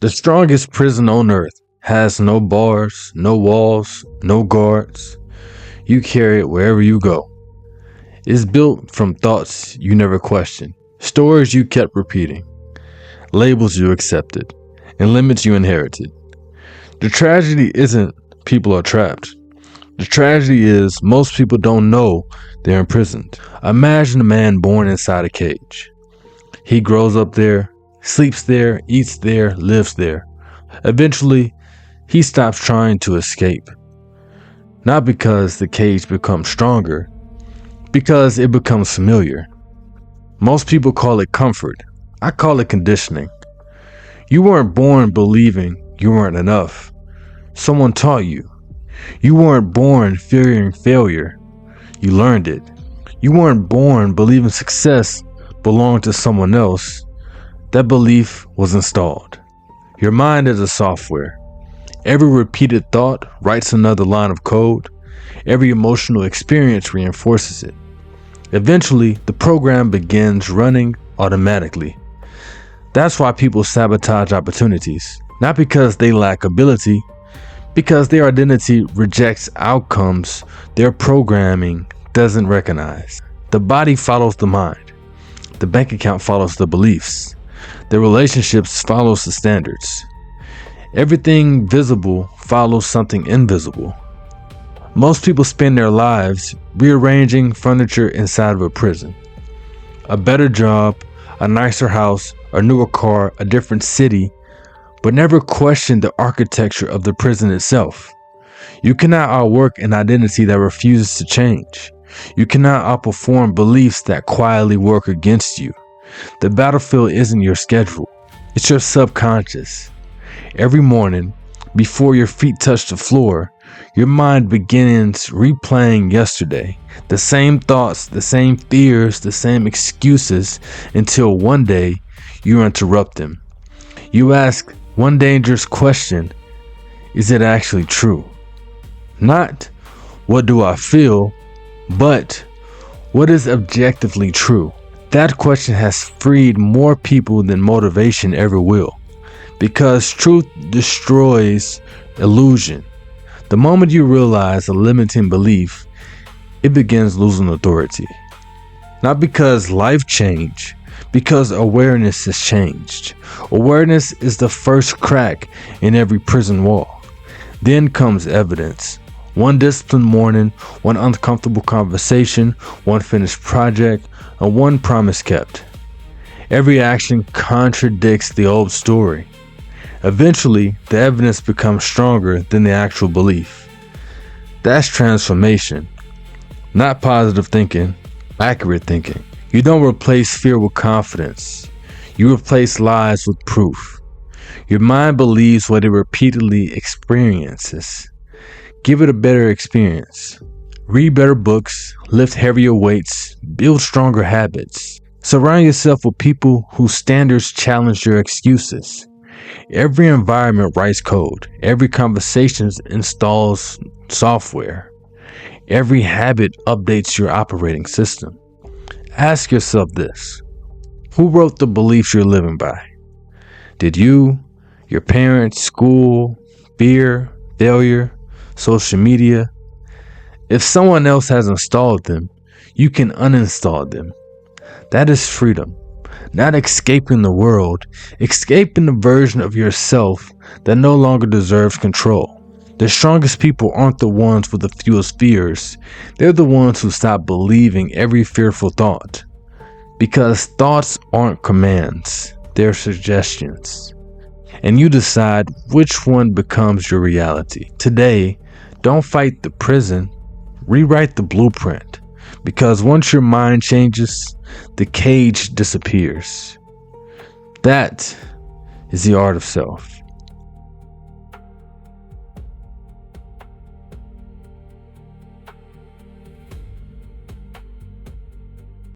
The strongest prison on earth has no bars, no walls, no guards. You carry it wherever you go. It's built from thoughts you never questioned, stories you kept repeating, labels you accepted, and limits you inherited. The tragedy isn't people are trapped. The tragedy is most people don't know they're imprisoned. Imagine a man born inside a cage. He grows up there, sleeps there, eats there, lives there. Eventually, he stops trying to escape. Not because the cage becomes stronger, because it becomes familiar. Most people call it comfort. I call it conditioning. You weren't born believing you weren't enough. Someone taught you. You weren't born fearing failure. You learned it. You weren't born believing success belonged to someone else. That belief was installed. Your mind is a software. Every repeated thought writes another line of code. Every emotional experience reinforces it. Eventually, the program begins running automatically. That's why people sabotage opportunities. Not because they lack ability, because their identity rejects outcomes their programming doesn't recognize. The body follows the mind. The bank account follows the beliefs. The relationships follows the standards. Everything visible follows something invisible. Most people spend their lives rearranging furniture inside of a prison. A better job, a nicer house, a newer car, a different city, but never question the architecture of the prison itself. You cannot outwork an identity that refuses to change. You cannot outperform beliefs that quietly work against you. The battlefield isn't your schedule, it's your subconscious. Every morning, before your feet touch the floor, your mind begins replaying yesterday. The same thoughts, the same fears, the same excuses, until one day you interrupt them. You ask one dangerous question: is it actually true? Not, what do I feel? But, what is objectively true? That question has freed more people than motivation ever will. Because truth destroys illusion. The moment you realize a limiting belief, it begins losing authority. Not because life changed, because awareness has changed. Awareness is the first crack in every prison wall. Then comes evidence. One disciplined morning, one uncomfortable conversation, one finished project, and one promise kept. Every action contradicts the old story. Eventually, the evidence becomes stronger than the actual belief. That's transformation. Not positive thinking, accurate thinking. You don't replace fear with confidence. You replace lies with proof. Your mind believes what it repeatedly experiences. Give it a better experience. Read better books, lift heavier weights, build stronger habits. Surround yourself with people whose standards challenge your excuses. Every environment writes code. Every conversation installs software. Every habit updates your operating system. Ask yourself this: who wrote the beliefs you're living by? Did you, your parents, school, fear, failure, social media? If someone else has installed them, you can uninstall them. That is freedom. Not escaping the world, escaping the version of yourself that no longer deserves control. The strongest people aren't the ones with the fewest fears. They're the ones who stop believing every fearful thought. Because thoughts aren't commands, they're suggestions. And you decide which one becomes your reality. Today, don't fight the prison, rewrite the blueprint. Because once your mind changes, the cage disappears. That is the art of self.